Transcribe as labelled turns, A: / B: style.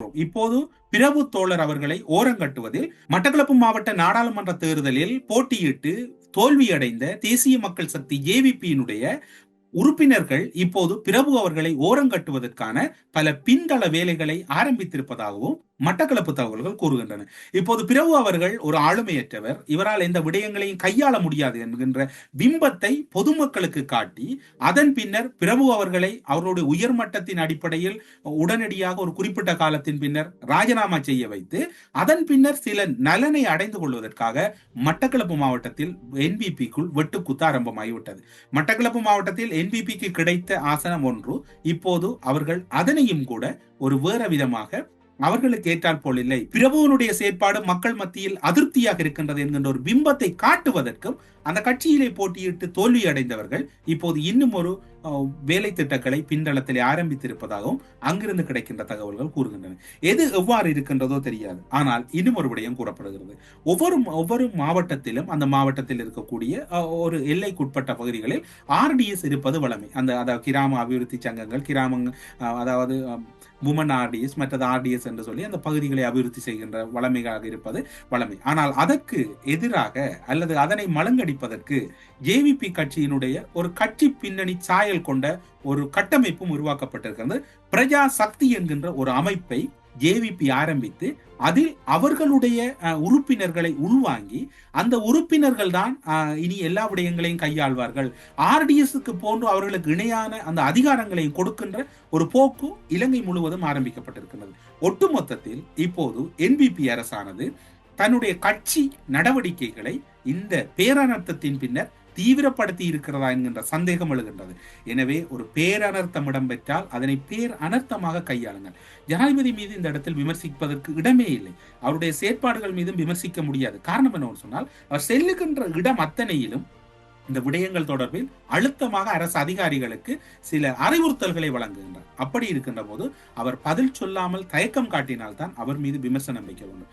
A: இப்போது பிரபு தோழர் அவர்களை ஓரங்கட்டுவதில் மட்டக்களப்பு மாவட்ட நாடாளுமன்ற தேர்தலில் போட்டியிட்டு தோல்வியடைந்த தேசிய மக்கள் சக்தி ஜேவிபியினுடைய உறுப்பினர்கள் இப்போது பிரபு அவர்களை ஓரங்கட்டுவதற்கான பல பின்தள வேலைகளை ஆரம்பித்திருப்பதாகவும் மட்டக்களப்பு தகவல்கள் கூறுகின்றன. இப்போது பிரபு அவர்கள் ஒரு ஆளுமையற்றவர், இவரால் எந்த விடயங்களையும் கையாள முடியாது என்கின்ற பிம்பத்தை பொதுமக்களுக்கு காட்டி அதன் பின்னர் பிரபு அவர்களை அவருடைய உயர்மட்டத்தின் அடிப்படையில் உடனடியாக ஒரு குறிப்பிட்ட காலத்தின் பின்னர் ராஜினாமா செய்ய வைத்து அதன் பின்னர் சில நலனை அடைந்து கொள்வதற்காக மட்டக்களப்பு மாவட்டத்தில் என்பிபிக்குள் வெட்டுக்குத்து ஆரம்பமாகிவிட்டது. மட்டக்களப்பு மாவட்டத்தில் என்பிபிக்கு கிடைத்த ஆசனம் ஒன்று, இப்போது அவர்கள் அதனையும் கூட ஒரு வேற விதமாக அவர்களுக்கு ஏற்றால் போல் இல்லை, பிரபுவனுடைய செயற்பாடு மக்கள் மத்தியில் அதிருப்தியாக இருக்கின்றது என்கின்ற ஒரு பிம்பத்தை காட்டுவதற்கும் அந்த கட்சியிலே போட்டியிட்டு தோல்வி அடைந்தவர்கள் இப்போது இன்னும் ஒரு வேலை திட்டங்களை பின்தளத்திலே ஆரம்பித்திருப்பதாகவும் அங்கிருந்து கிடைக்கின்ற தகவல்கள் கூறுகின்றன. எது எவ்வாறு இருக்கின்றதோ தெரியாது, ஆனால் இன்னும் ஒரு விடயம் கூறப்படுகிறது. ஒவ்வொரு மாவட்டத்திலும் அந்த மாவட்டத்தில் இருக்கக்கூடிய ஒரு எல்லைக்குட்பட்ட பகுதிகளில் ஆர்டிஎஸ் இருப்பது வளமை. அதாவது கிராம அபிவிருத்தி சங்கங்கள், அதாவது உமன் ஆர்டிஎஸ் மற்றது ஆர்டிஎஸ் என்று சொல்லி அந்த பகுதிகளை அபிவிருத்தி செய்கின்ற வளமையாக இருப்பது வளமை. ஆனால் அதற்கு எதிராக அல்லது அதனை மலங்கடிப்பதற்கு ஜேவிபி கட்சியினுடைய ஒரு கட்சி பின்னணி சாயல் கொண்ட ஒரு கட்டமைப்பும் உருவாக்கப்பட்டிருக்கிறது. பிரஜா சக்தி என்கின்ற ஒரு அமைப்பை ஜேவிபி ஆரம்பித்து அதில் அவர்களுடைய உறுப்பினர்களை உள்வாங்கி அந்த உறுப்பினர்கள் தான் இனி எல்லா விடயங்களையும் கையாள்வார்கள், ஆர்டிஎஸ்க்கு போன்று அவர்களுக்கு இணையான அந்த அதிகாரங்களையும் கொடுக்கின்ற ஒரு போக்கு இலங்கை முழுவதும் ஆரம்பிக்கப்பட்டிருக்கிறது. ஒட்டுமொத்தத்தில் இப்போது என்பிபி அரசானது தன்னுடைய கட்சி நடவடிக்கைகளை இந்த பேரனர்த்தத்தின் பின்னர் தீவிரப்படுத்தி இருக்கிறதா என்கின்ற சந்தேகம் எழுகின்றது. எனவே ஒரு பேரனர்த்தம் இடம்பெற்றால் அதனை பேர் அனர்த்தமாக கையாளுங்கள். ஜனாதிபதி மீது இந்த இடத்தில் விமர்சிப்பதற்கு இடமே இல்லை, அவருடைய செயற்பாடுகள் மீதும் விமர்சிக்க முடியாது. காரணம் என்னவென்று சொன்னால், அவர் செல்லுகின்ற இடம் அத்தனையிலும் இந்த விடயங்கள் தொடர்பில் அழுத்தமாக அரசு அதிகாரிகளுக்கு சில அறிவுறுத்தல்களை வழங்குகின்றார். அப்படி இருக்கின்ற போது அவர் பதில் சொல்லாமல் தயக்கம் காட்டினால்தான் அவர் மீது விமர்சனம் வைக்க வேண்டும்.